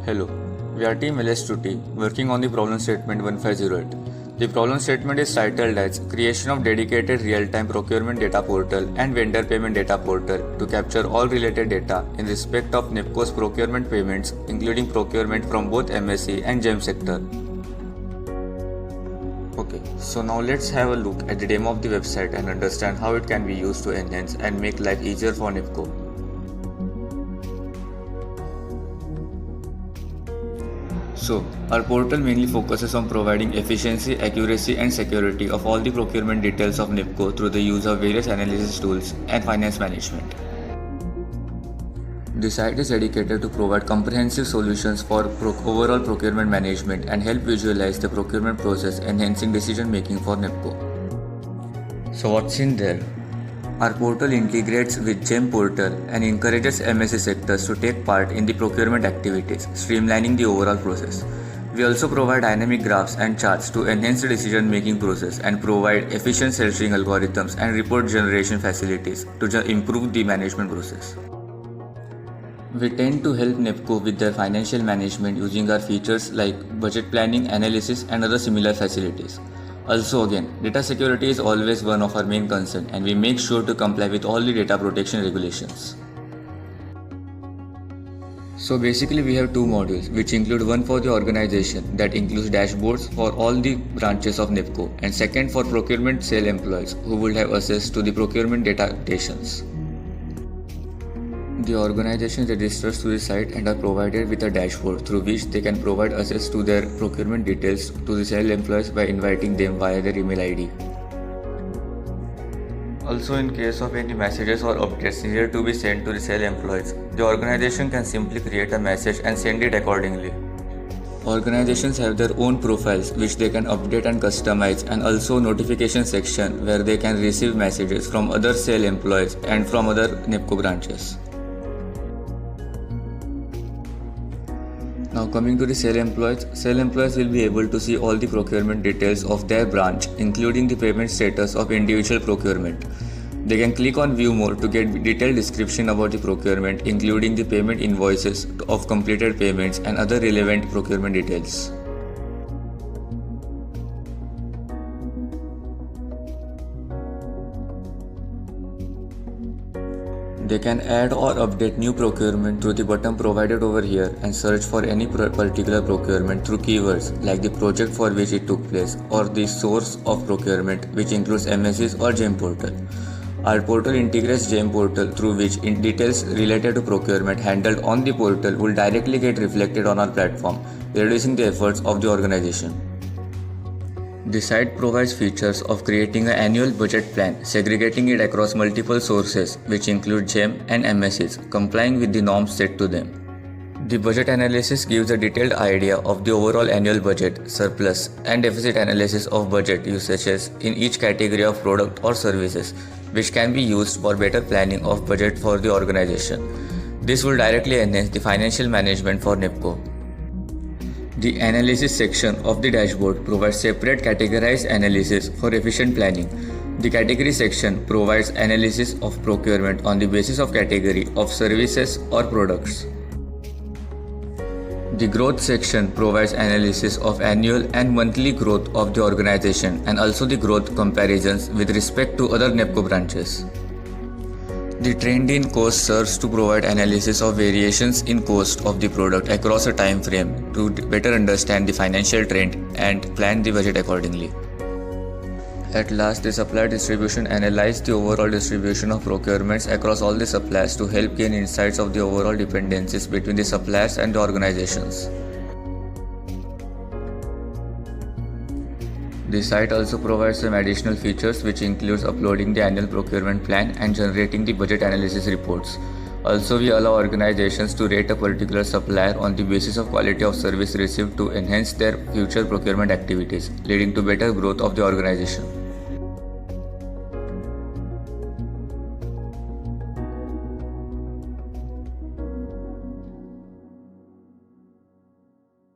Hello, we are Team LS2T working on the problem statement 1508. The problem statement is titled as Creation of Dedicated Real-Time Procurement Data Portal and Vendor Payment Data Portal to capture all related data in respect of NIPCO's procurement payments, including procurement from both MSE and GEM sector. Okay, so now let's have a look at the demo of the website and understand how it can be used to enhance and make life easier for NIPCO. So, our portal mainly focuses on providing efficiency, accuracy and security of all the procurement details of NIPCO through the use of various analysis tools and finance management. The site is dedicated to provide comprehensive solutions for overall procurement management and help visualize the procurement process, enhancing decision making for NIPCO. So what's in there? Our portal integrates with GEM portal and encourages MSE sectors to take part in the procurement activities, streamlining the overall process. We also provide dynamic graphs and charts to enhance the decision-making process and provide efficient sales-sharing algorithms and report generation facilities to improve the management process. We tend to help NIPCO with their financial management using our features like budget planning, analysis and other similar facilities. Also again, data security is always one of our main concerns and we make sure to comply with all the data protection regulations. So basically we have two modules which include one for the organization that includes dashboards for all the branches of NIPCO and second for procurement sale employees who will have access to the procurement data stations. The organization registers to the site and are provided with a dashboard through which they can provide access to their procurement details to the sale employees by inviting them via their email ID. Also, in case of any messages or updates needed to be sent to the sale employees, the organization can simply create a message and send it accordingly. Organizations have their own profiles which they can update and customize, and also notification section where they can receive messages from other sale employees and from other NIPCO branches. Now coming to the sale employees will be able to see all the procurement details of their branch, including the payment status of individual procurement. They can click on view more to get detailed description about the procurement, including the payment invoices of completed payments and other relevant procurement details. They can add or update new procurement through the button provided over here and search for any particular procurement through keywords like the project for which it took place or the source of procurement, which includes MSEs or GEM portal. Our portal integrates GEM portal through which details related to procurement handled on the portal will directly get reflected on our platform, reducing the efforts of the organization. The site provides features of creating an annual budget plan, segregating it across multiple sources which include GEM and MSEs, complying with the norms set to them. The budget analysis gives a detailed idea of the overall annual budget, surplus and deficit analysis of budget usages in each category of product or services, which can be used for better planning of budget for the organization. This will directly enhance the financial management for NIPCO. The analysis section of the dashboard provides separate categorized analysis for efficient planning. The category section provides analysis of procurement on the basis of category of services or products. The growth section provides analysis of annual and monthly growth of the organization and also the growth comparisons with respect to other NIPCO branches. The trend in cost serves to provide analysis of variations in cost of the product across a time frame to better understand the financial trend and plan the budget accordingly. At last, the supplier distribution analyzes the overall distribution of procurements across all the suppliers to help gain insights of the overall dependencies between the suppliers and the organizations. The site also provides some additional features which includes uploading the annual procurement plan and generating the budget analysis reports. Also, we allow organizations to rate a particular supplier on the basis of quality of service received to enhance their future procurement activities, leading to better growth of the organization.